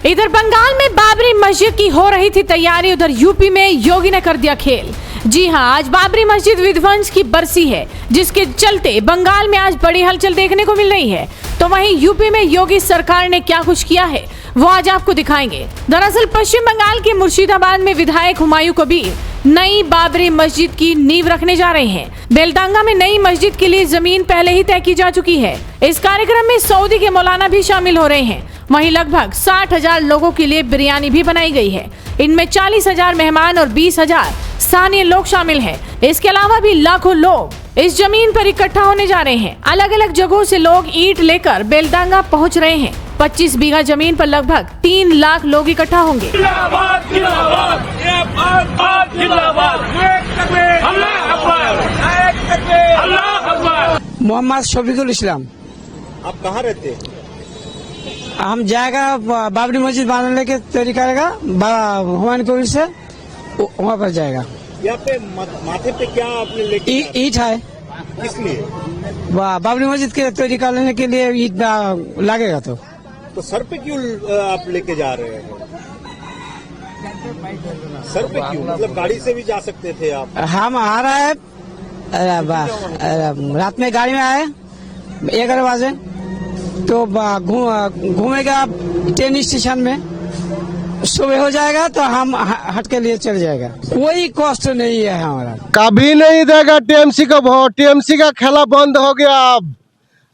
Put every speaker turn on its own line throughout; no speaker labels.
इधर बंगाल में बाबरी मस्जिद की हो रही थी तैयारी, उधर यूपी में योगी ने कर दिया खेल। जी हां, आज बाबरी मस्जिद विध्वंस की बरसी है, जिसके चलते बंगाल में आज बड़ी हलचल देखने को मिल रही है। तो वहीं यूपी में योगी सरकार ने क्या कुछ किया है वो आज आपको दिखाएंगे। दरअसल पश्चिम बंगाल के मुर्शिदाबाद में विधायक हुमायूं कबीर नई बाबरी मस्जिद की नींव रखने जा रहे हैं। बेलडांगा में नई मस्जिद के लिए जमीन पहले ही तय की जा चुकी है। इस कार्यक्रम में सऊदी के मौलाना भी शामिल हो रहे हैं। वहीं लगभग 60,000 लोगों के लिए बिरयानी भी बनाई गई है। इनमें 40,000 मेहमान और 20,000 स्थानीय लोग शामिल हैं। इसके अलावा भी लाखों लोग इस जमीन पर इकट्ठा होने जा रहे हैं। अलग अलग जगहों से लोग ईंट लेकर बेलडांगा पहुंच रहे हैं। 25 बीघा जमीन पर लगभग 3 लाख लोग इकट्ठा होंगे।
मोहम्मद शफीकुल इस्लाम।
आप कहाँ रहते हैं?
हम जाएगा बाबरी मस्जिद बनाने के तैयारी करेगा हुमायूं कबीर से, वहाँ पर जाएगा।
यहाँ पे माथे पे क्या आपने लेके
ईट है,
इसलिए
बाबरी मस्जिद के तैयारी करने के लिए ईट लगेगा।
तो सर पे क्यों आप लेके जा रहे हैं? सर पे क्यों? मतलब गाड़ी से भी जा सकते थे आप।
हम आ रहा है रात में गाड़ी में आए 11 बजे, तो घूमेगा ट्रेन स्टेशन में, सुबह हो जाएगा तो हम हट के लिए चल जाएगा। कोई कष्ट नहीं है हमारा।
कभी नहीं देगा टीएमसी का वोट। टीएमसी का खेला बंद हो गया।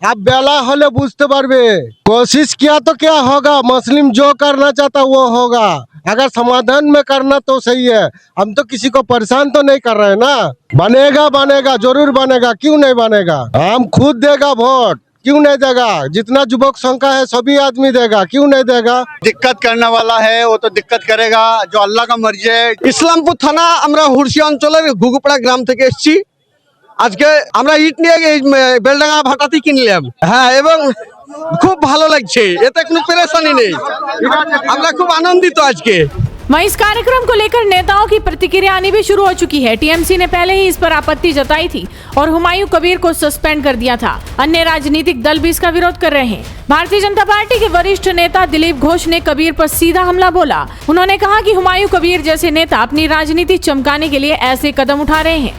अब बेला होले बुझते पारबे। कोशिश किया तो क्या होगा, मुस्लिम जो करना चाहता वो होगा। अगर समाधान में करना तो सही है, हम तो किसी को परेशान तो नहीं कर रहे हैं ना। बनेगा जरूर बनेगा, क्यों नहीं बनेगा। हम खुद देगा वोट, क्यों नहीं देगा। जितना युवक संख्या है सभी आदमी देगा, क्यों नहीं देगा।
दिक्कत करने वाला है वो तो दिक्कत करेगा, जो अल्लाह का मर्जी है। इस्लामपुर थाना আমরা হুরসি অঞ্চলের ঘুঘুপাড়া গ্রাম থেকে এসেছি। আজকে আমরা ইট নিয়ে বেলডাঙ্গা ভাটাতে কিনলাম। হ্যাঁ, এবং খুব ভালো লাগছে, এতে কোনো পেরেশানি নেই। আমরা খুব আনন্দিত আজকে।
वहीं इस कार्यक्रम को लेकर नेताओं की प्रतिक्रिया आनी भी शुरू हो चुकी है। टीएमसी ने पहले ही इस पर आपत्ति जताई थी और हुमायूं कबीर को सस्पेंड कर दिया था। अन्य राजनीतिक दल भी इसका विरोध कर रहे हैं। भारतीय जनता पार्टी के वरिष्ठ नेता दिलीप घोष ने कबीर पर सीधा हमला बोला। उन्होंने कहा कि हुमायूं कबीर जैसे नेता अपनी राजनीति चमकाने के लिए ऐसे कदम उठा रहे हैं।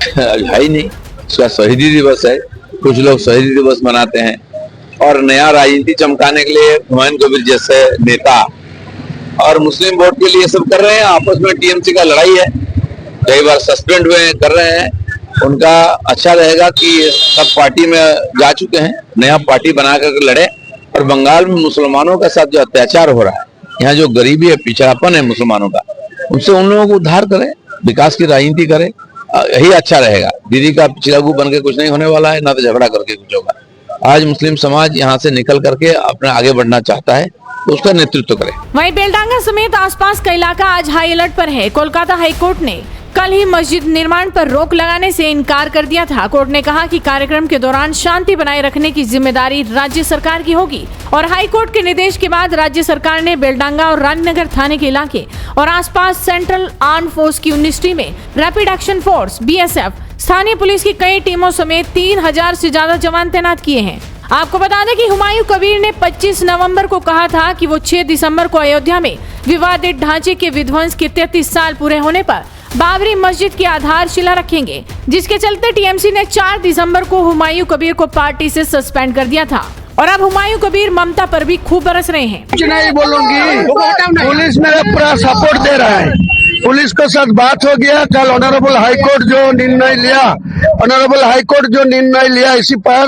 है ही नहीं, उसका शहीदी दिवस है, कुछ लोग शहीदी दिवस मनाते हैं और नया राजनीति चमकाने के लिए हुमायूं कबीर जैसे नेता और मुस्लिम वोट के लिए सब कर रहे हैं। आपस में टीएमसी का लड़ाई है, कई बार सस्पेंड हुए कर रहे हैं। उनका अच्छा रहेगा कि सब पार्टी में जा चुके हैं, नया पार्टी बना कर लड़े। और बंगाल में मुसलमानों के साथ जो अत्याचार हो रहा है, यहाँ जो गरीबी है, पिछड़ापन है मुसलमानों का, उनसे उन लोगों को उद्धार करें, विकास की राजनीति करें, यही अच्छा रहेगा। दीदी का पिछड़ागू बन के कुछ नहीं होने वाला है, ना तो झगड़ा करके कुछ होगा। आज मुस्लिम समाज यहाँ से निकल करके अपने आगे बढ़ना चाहता है, तो उसका नेतृत्व करें।
वहीं बेलडांगा समेत आसपास का इलाका आज हाई अलर्ट पर है। कोलकाता हाईकोर्ट ने कल ही मस्जिद निर्माण पर रोक लगाने से इनकार कर दिया था। कोर्ट ने कहा कि कार्यक्रम के दौरान शांति बनाए रखने की जिम्मेदारी राज्य सरकार की होगी और हाईकोर्ट के निर्देश के बाद राज्य सरकार ने बेलडांगा और रानीनगर थाने के इलाके और आसपास सेंट्रल आर्म फोर्स की 19 टीमें, रैपिड एक्शन फोर्स BSF, स्थानीय पुलिस की कई टीमों समेत 3,000 से ज्यादा जवान तैनात किए हैं। आपको बता दें कि हुमायूं कबीर ने 25 नवंबर को कहा था कि वो 6 दिसंबर को अयोध्या में विवादित ढांचे के विध्वंस के 33 साल पूरे होने पर बाबरी मस्जिद की आधारशिला रखेंगे, जिसके चलते टीएमसी ने 4 दिसंबर को हुमायूं कबीर को पार्टी से सस्पेंड कर दिया था। और अब हुमायूं कबीर ममता पर भी खूब बरस रहे हैं।
कुछ नहीं बोलूंगी, पुलिस मेरा पूरा सपोर्ट दे रहा है। पुलिस के साथ बात हो गया। कल ऑनरेबल हाईकोर्ट जो निर्णय लिया इसी पर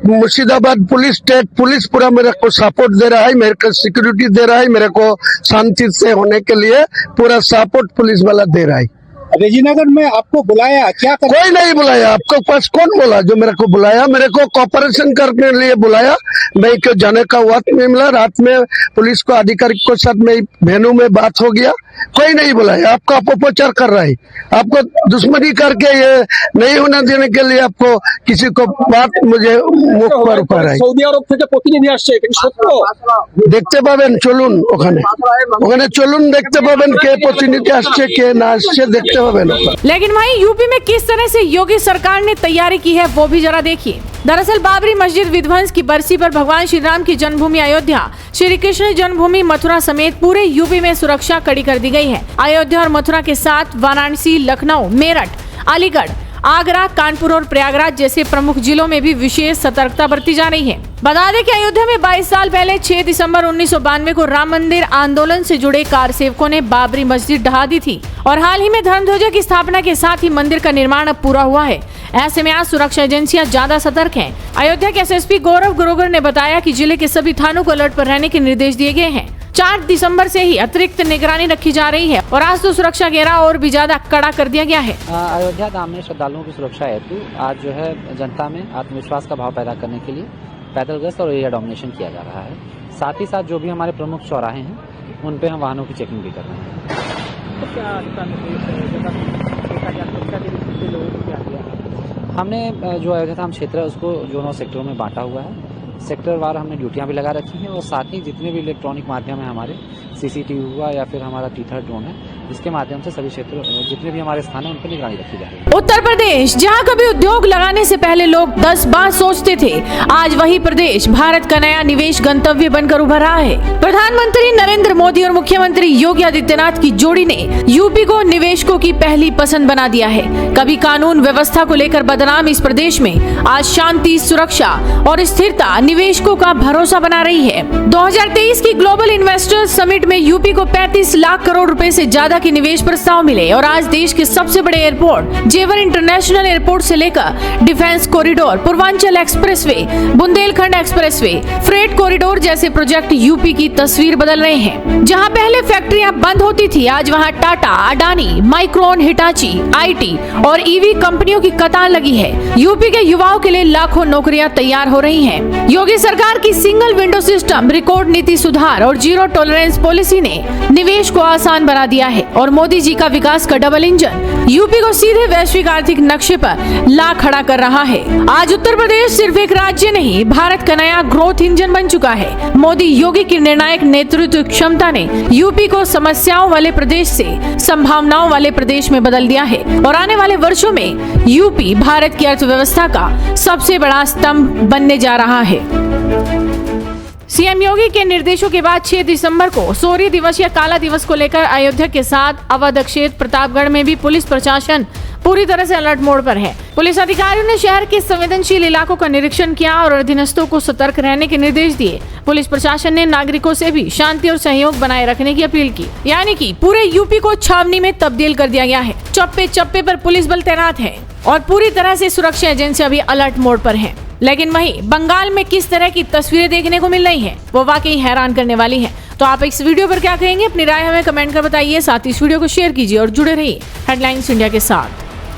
मुर्शिदाबाद पुलिस, स्टेट पुलिस पूरा मेरे को सपोर्ट दे रहा है, मेरे को सिक्योरिटी दे रहा है, मेरे को शांति से होने के लिए पूरा सपोर्ट पुलिस वाला दे रहा है।
रेजीनगर में आपको बुलाया क्या कर?
कोई नहीं बुलाया। आपको पास कौन बोला जो मेरे को बुलाया? मेरे को कॉपरेशन करने के लिए बुलाया। मैं क्यों जाने का वक्त नहीं मिला। रात में पुलिस को अधिकारी के साथ में वेन्यू में बात हो गया। कोई नहीं बुलाया। आपका अपप्रचार कर रहा है। आपको दुश्मनी करके ये नहीं होने देने के लिए आपको किसी को बात मुझे मुख पर ऊपर है।
সৌদি আরব থেকে প্রতিনিধি আসছে, এটা কি সত্য?
দেখতে পাবেন, চলুন ওখানে চলুন, দেখতে পাবেন কে প্রতিনিধি আসছে কে না আসছে দেখতে পাবেন।
लेकिन वहीं यूपी में किस तरह से योगी सरकार ने तैयारी की है वो भी जरा देखिए। दरअसल बाबरी मस्जिद विध्वंस की बरसी पर भगवान श्री राम की जन्मभूमि अयोध्या, श्री कृष्ण जन्मभूमि मथुरा समेत पूरे यूपी में सुरक्षा कड़ी कर दी गई है। अयोध्या और मथुरा के साथ वाराणसी, लखनऊ, मेरठ, अलीगढ़, आगरा, कानपुर और प्रयागराज जैसे प्रमुख जिलों में भी विशेष सतर्कता बरती जा रही है। बता दें कि अयोध्या में 22 साल पहले 6 दिसंबर 1992 को राम मंदिर आंदोलन से जुड़े कार सेवकों ने बाबरी मस्जिद ढहा दी थी और हाल ही में धर्मध्वजा की स्थापना के साथ ही मंदिर का निर्माण अब पूरा हुआ है। ऐसे में आज सुरक्षा एजेंसियां ज्यादा सतर्क हैं। अयोध्या के एसएसपी गौरव ग्रोवर ने बताया कि जिले के सभी थानों को अलर्ट पर रहने के निर्देश दिए गए हैं। 4 दिसंबर से ही अतिरिक्त निगरानी रखी जा रही है और आज तो सुरक्षा घेरा और भी ज्यादा कड़ा कर दिया गया है।
अयोध्या धाम में श्रद्धालुओं की सुरक्षा हेतु आज जो है जनता में आत्मविश्वास का भाव पैदा करने के लिए पैदल गश्त और एरिया डोमिनेशन किया जा रहा है। साथ ही साथ जो भी हमारे प्रमुख चौराहे हैं उन पे हम वाहनों की चेकिंग भी कर रहे हैं। हमने जो अयोध्या धाम क्षेत्र है उसको जोनों सेक्टरों में बांटा हुआ है। सेक्टर वार हमने ड्यूटियां भी लगा रखी हैं और साथ ही जितने भी इलेक्ट्रॉनिक माध्यम है हमारे सीसीटीवी हुआ या फिर हमारा टीथर ड्रोन है, इसके माध्यम से सभी क्षेत्रों जितने भी हमारे स्थान है उन पर निगरानी रखी जा रही है।
उत्तर प्रदेश, जहां कभी उद्योग लगाने से पहले लोग 10 बार सोचते थे, आज वही प्रदेश भारत का नया निवेश गंतव्य बनकर उभर रहा है। प्रधानमंत्री नरेंद्र मोदी और मुख्यमंत्री योगी आदित्यनाथ की जोड़ी ने यूपी को निवेशकों की पहली पसंद बना दिया है। कभी कानून व्यवस्था को लेकर बदनाम इस प्रदेश में आज शांति, सुरक्षा और स्थिरता निवेशकों का भरोसा बना रही है। 2023 की ग्लोबल इन्वेस्टर्स समिट में यूपी को 35 लाख करोड़ रुपए से ज्यादा के निवेश प्रस्ताव मिले और आज देश के सबसे बड़े एयरपोर्ट जेवर इंटरनेशनल एयरपोर्ट से लेकर defence corridor, Purvanchal expressway, Bundelkhand expressway, freight corridor जैसे प्रोजेक्ट यूपी की तस्वीर बदल रहे हैं। जहां पहले फैक्ट्रियां बंद होती थी, आज वहां Tata, Adani, micron, Hitachi, IT और ईवी कंपनियों की कतार लगी है। यूपी के युवाओं के लिए लाखों नौकरियां तैयार हो रही हैं। योगी सरकार की सिंगल विंडो सिस्टम, रिकॉर्ड नीति सुधार और जीरो टॉलरेंस पॉलिसी ने निवेश को आसान बना दिया है और मोदी जी का विकास का डबल इंजन यूपी को सीधे वैश्विक आर्थिक नक्शे पर ला खड़ा कर रहा है। आज उत्तर प्रदेश सिर्फ एक राज्य नहीं, भारत का नया ग्रोथ इंजन बन चुका है। मोदी योगी की निर्णायक नेतृत्व क्षमता ने यूपी को समस्याओं वाले प्रदेश से संभावनाओं वाले प्रदेश में बदल दिया है और आने वाले वर्षों में यूपी भारत की अर्थव्यवस्था का सबसे बड़ा स्तंभ बनने जा रहा है। सीएम योगी के निर्देशों के बाद 6 दिसंबर को शौर्य दिवस या काला दिवस को लेकर अयोध्या के साथ अवध क्षेत्र प्रतापगढ़ में भी पुलिस प्रशासन पूरी तरह से अलर्ट मोड पर है। पुलिस अधिकारियों ने शहर के संवेदनशील इलाकों का निरीक्षण किया और अधीनस्थों को सतर्क रहने के निर्देश दिए। पुलिस प्रशासन ने नागरिकों से भी शांति और सहयोग बनाए रखने की अपील की। यानी कि पूरे यूपी को छावनी में तब्दील कर दिया गया है। चप्पे चप्पे पर पुलिस बल तैनात है और पूरी तरह से सुरक्षा एजेंसियां भी अलर्ट मोड पर हैं। लेकिन वहीं बंगाल में किस तरह की तस्वीरें देखने को मिल रही हैं, वो वाकई हैरान करने वाली है। तो आप इस वीडियो पर क्या कहेंगे, अपनी राय हमें कमेंट कर बताइए। साथ ही इस वीडियो को शेयर कीजिए और जुड़े रहिए हेडलाइंस इंडिया के साथ।